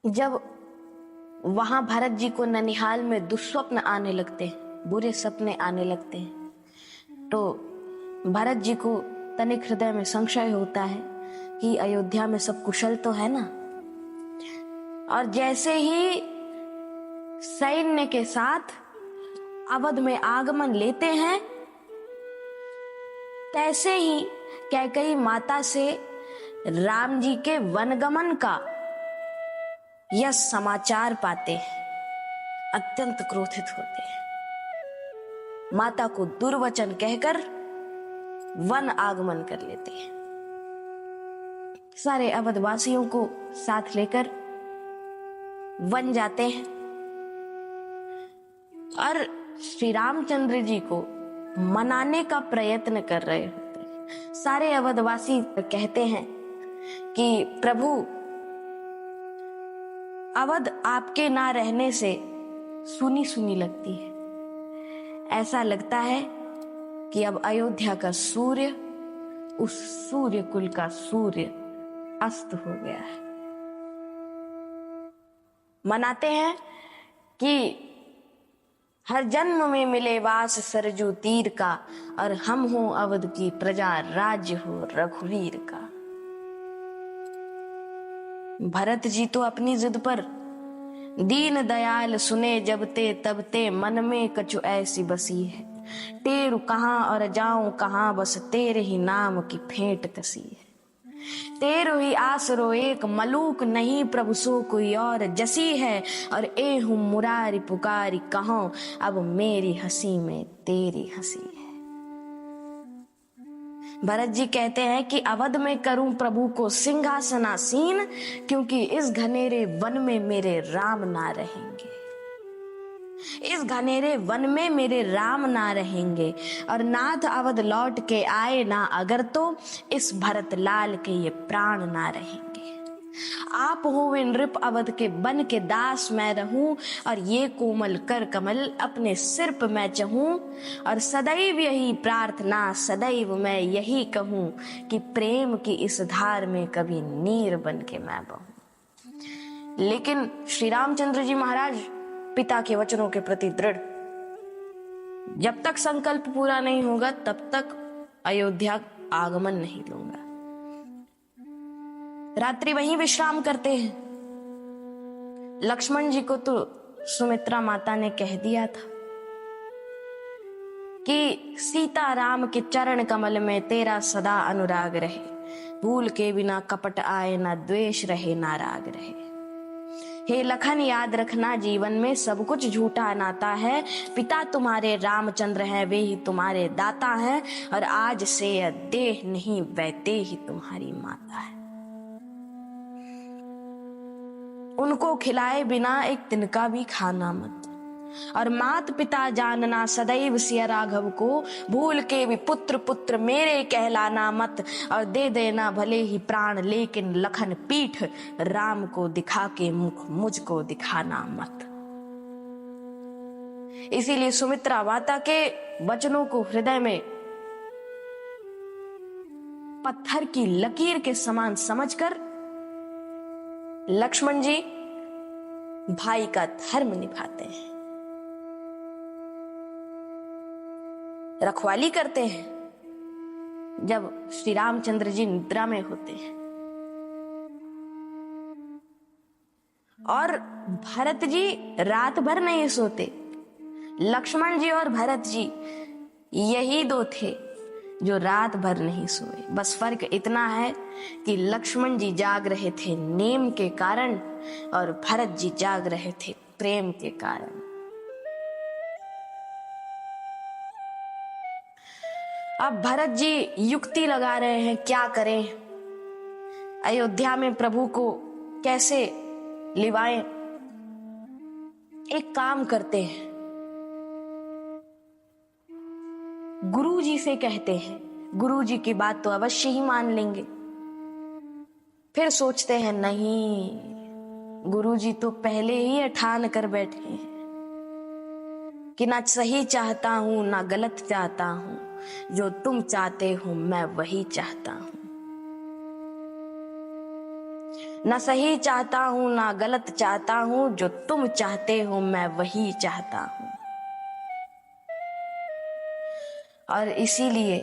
जब वहां भरत जी को ननिहाल में दुस्वप्न आने लगते हैं, बुरे सपने आने लगते हैं, तो भरत जी को तनिक हृदय में संशय होता है कि अयोध्या में सब कुशल तो है ना। और जैसे ही सैन्य के साथ अवध में आगमन लेते हैं, तैसे ही कैकेयी माता से राम जी के वनगमन का यह समाचार पाते हैं, अत्यंत क्रोधित होते हैं, माता को दुर्वचन कहकर वन आगमन कर लेते हैं। सारे अवधवासियों को साथ लेकर वन जाते हैं और श्री रामचंद्र जी को मनाने का प्रयत्न कर रहे होते हैं। सारे अवधवासी कहते हैं कि प्रभु, अवध आपके ना रहने से सुनी सुनी लगती है। ऐसा लगता है कि अब अयोध्या का सूर्य, उस सूर्य कुल का सूर्य अस्त हो गया है। मनाते हैं कि हर जन्म में मिले वास सरजू तीर का, और हम हो अवध की प्रजा, राज्य हो रघुवीर का। भरत जी तो अपनी जिद पर दीन दयाल सुने जबते तबते, मन में कछु ऐसी बसी है, टेरु कहाँ और जाऊं कहाँ, बस तेरे ही नाम की फेंट कसी है। तेरो ही आसरो एक, मलूक नहीं प्रभु सो कोई और, जसी है और ए हूं मुरारी पुकारी कहूं, अब मेरी हंसी में तेरी हंसी है। भरत जी कहते हैं कि अवध में करूं प्रभु को सिंहासनासीन, क्योंकि इस घनेरे वन में मेरे राम ना रहेंगे। इस घनेरे वन में मेरे राम ना रहेंगे, और नाथ अवध लौट के आए ना अगर, तो इस भरत लाल के ये प्राण ना रहेंगे। आप हो वे नृप अवध के बन के दास मैं रहूं, और ये कोमल कर कमल अपने सिर पे मैं चहूं, और सदैव यही प्रार्थना सदैव मैं यही कहूं, कि प्रेम की इस धार में कभी नीर बन के मैं बहूं। लेकिन श्री रामचंद्र जी महाराज पिता के वचनों के प्रति दृढ़, जब तक संकल्प पूरा नहीं होगा तब तक अयोध्या आगमन नहीं लूंगा। रात्रि वहीं विश्राम करते हैं। लक्ष्मण जी को तो सुमित्रा माता ने कह दिया था कि सीता राम के चरण कमल में तेरा सदा अनुराग रहे, भूल के बिना कपट आए, ना द्वेष रहे ना राग रहे। हे लखन याद रखना, जीवन में सब कुछ झूठा नाता है, पिता तुम्हारे रामचंद्र हैं, वे ही तुम्हारे दाता हैं, और आज से यह देह नहीं वैते ही तुम्हारी माता है। उनको खिलाए बिना एक तिनका भी खाना मत, और मात पिता जानना सदैव सिया राघव को, भूल के भी पुत्र पुत्र मेरे कहलाना मत, और दे देना भले ही प्राण लेकिन लखन पीठ, राम को दिखा के मुख मुझको दिखाना मत। इसीलिए सुमित्रा माता के वचनों को हृदय में पत्थर की लकीर के समान समझकर लक्ष्मण जी भाई का धर्म निभाते हैं, रखवाली करते हैं जब श्री रामचंद्र जी निद्रा में होते हैं। और भरत जी रात भर नहीं सोते। लक्ष्मण जी और भरत जी यही दो थे जो रात भर नहीं सोए। बस फर्क इतना है कि लक्ष्मण जी जाग रहे थे नेम के कारण, और भरत जी जाग रहे थे प्रेम के कारण। अब भरत जी युक्ति लगा रहे हैं, क्या करें, अयोध्या में प्रभु को कैसे लिवाएं। एक काम करते हैं, गुरु जी से कहते हैं, गुरु जी की बात तो अवश्य ही मान लेंगे। फिर सोचते हैं नहीं, गुरु जी तो पहले ही ठान कर बैठे हैं कि ना सही चाहता हूं ना गलत चाहता हूं, जो तुम चाहते हो मैं वही चाहता हूं। ना सही चाहता हूं ना गलत चाहता हूं, जो तुम चाहते हो मैं वही चाहता हूं। और इसीलिए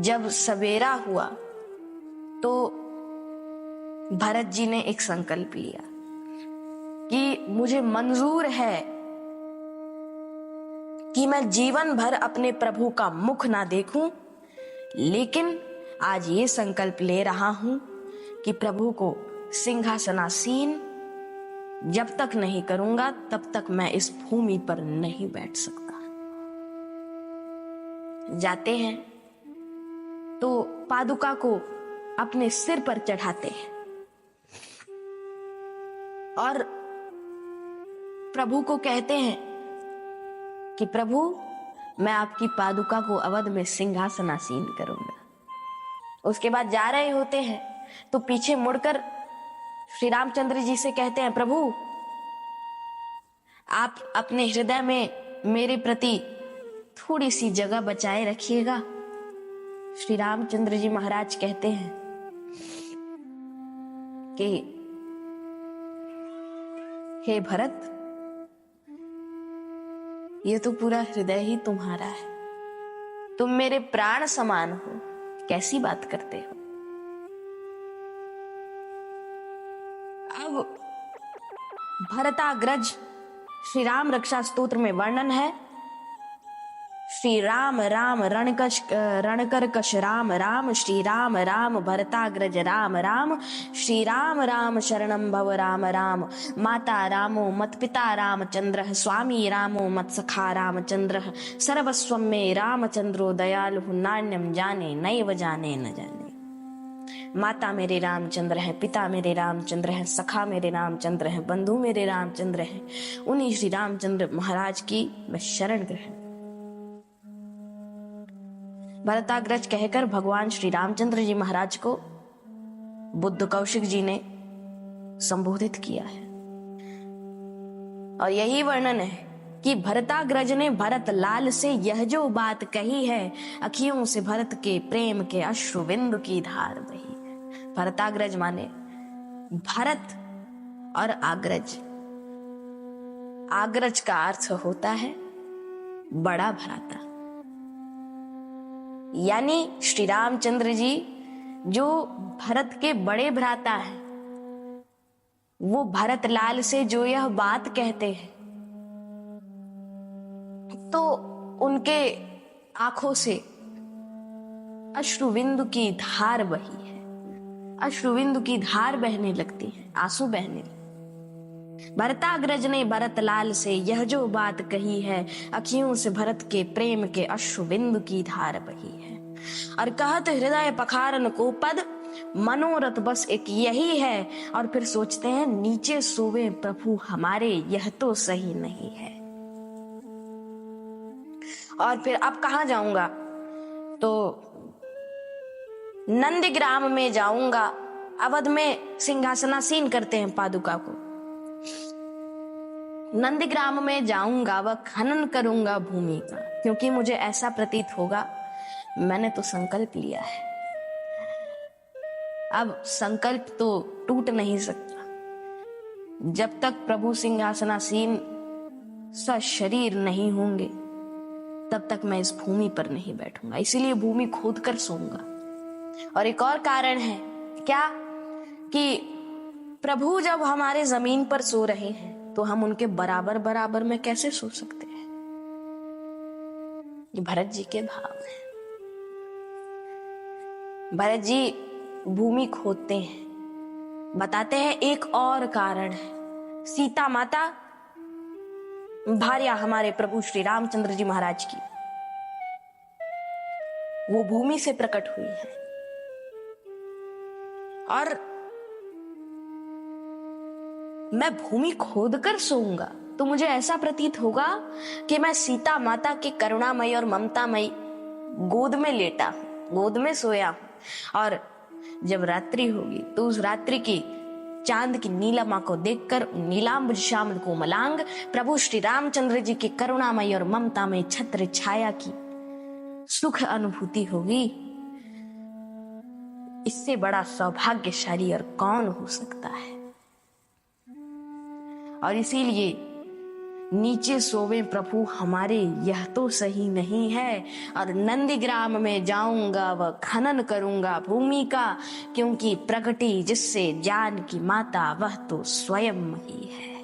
जब सवेरा हुआ तो भरत जी ने एक संकल्प लिया कि मुझे मंजूर है कि मैं जीवन भर अपने प्रभु का मुख ना देखूं, लेकिन आज ये संकल्प ले रहा हूं कि प्रभु को सिंहासनासीन जब तक नहीं करूंगा तब तक मैं इस भूमि पर नहीं बैठ सकता। जाते हैं तो पादुका को अपने सिर पर चढ़ाते हैं और प्रभु को कहते हैं कि प्रभु मैं आपकी पादुका को अवध में सिंहासनासीन करूंगा। उसके बाद जा रहे होते हैं तो पीछे मुड़कर श्री रामचंद्र जी से कहते हैं, प्रभु आप अपने हृदय में मेरे प्रति थोड़ी सी जगह बचाए रखिएगा। श्री रामचंद्र जी महाराज कहते हैं कि हे भरत, ये तो पूरा हृदय ही तुम्हारा है, तुम मेरे प्राण समान हो, कैसी बात करते हो। अब भरताग्रज श्री राम रक्षा स्तोत्र में वर्णन है, श्री राम राम रणकर्कश राम राम, श्री राम राम भरताग्रज राम राम, श्री राम राम शरणं भव राम राम, माता रामो मत पिता रामचंद्र, स्वामी रामो मत सखा रामचंद्र, सर्वस्वं मे रामचंद्रो दयालु, नान्यम जाने नैव जाने न जाने। माता मेरे रामचंद्र है, पिता मेरे रामचंद्र है, सखा मेरे रामचंद्र है, बंधु मेरे रामचंद्र है, उन्हीं श्री रामचंद्र महाराज की मैं शरण ग्रहण। भरताग्रज कहकर भगवान श्री रामचंद्र जी महाराज को बुद्ध कौशिक जी ने संबोधित किया है। और यही वर्णन है कि भरताग्रज ने भरत लाल से यह जो बात कही है, अखियों से भरत के प्रेम के अश्रु बिंदु की धार बही है। भरताग्रज माने भरत और आग्रज। आग्रज का अर्थ होता है बड़ा भ्राता, यानी श्री रामचंद्र जी जो भरत के बड़े भ्राता हैं, वो भरत लाल से जो यह बात कहते हैं तो उनके आंखों से अश्रुबिंदु की धार बही है, अश्रुबिंदु की धार बहने लगती है, आंसू बहने लगते। भरताग्रज ने भरत लाल से यह जो बात कही है, अखियों से भरत के प्रेम के अश्रुबिंदु की धार बही है। और कहत हृदय पखारन को पद, मनोरथ बस एक यही है। और फिर सोचते हैं नीचे सोवे प्रभु हमारे, यह तो सही नहीं है। और फिर अब कहां जाऊंगा, तो नंदीग्राम में जाऊंगा। अवध में सिंहासनासीन करते हैं पादुका को। नंदीग्राम में जाऊंगा, वह खनन करूंगा भूमि का, क्योंकि मुझे ऐसा प्रतीत होगा मैंने तो संकल्प लिया है, अब संकल्प तो टूट नहीं सकता। जब तक प्रभु सिंहासनासीन सशरीर नहीं होंगे तब तक मैं इस भूमि पर नहीं बैठूंगा, इसीलिए भूमि खोद कर सोऊंगा। और एक और कारण है, क्या कि प्रभु जब हमारे जमीन पर सो रहे हैं तो हम उनके बराबर बराबर में कैसे सो सकते हैं। ये भरत जी के भाव हैं। भरत जी भूमि खोदते हैं, बताते हैं एक और कारण है, सीता माता भार्या हमारे प्रभु श्री रामचंद्र जी महाराज की, वो भूमि से प्रकट हुई है। और मैं भूमि खोदकर सोऊंगा तो मुझे ऐसा प्रतीत होगा कि मैं सीता माता के करुणामयी और ममतामयी गोद में लेटा हूं, गोद में सोया हूं। और जब रात्रि होगी तो उस रात्रि की चांद की नीलिमा को देखकर नीलांबर श्यामल कोमलांग प्रभु श्री रामचंद्र जी की करुणामयी और ममतामयी छत्र छाया की सुख अनुभूति होगी। इससे बड़ा सौभाग्यशाली और कौन हो सकता है। और इसीलिए नीचे सोवे प्रभु हमारे यह तो सही नहीं है, और नंदीग्राम में जाऊंगा व खनन करूंगा भूमि का, क्योंकि प्रगटी जिससे ज्ञान की माता वह तो स्वयं ही है।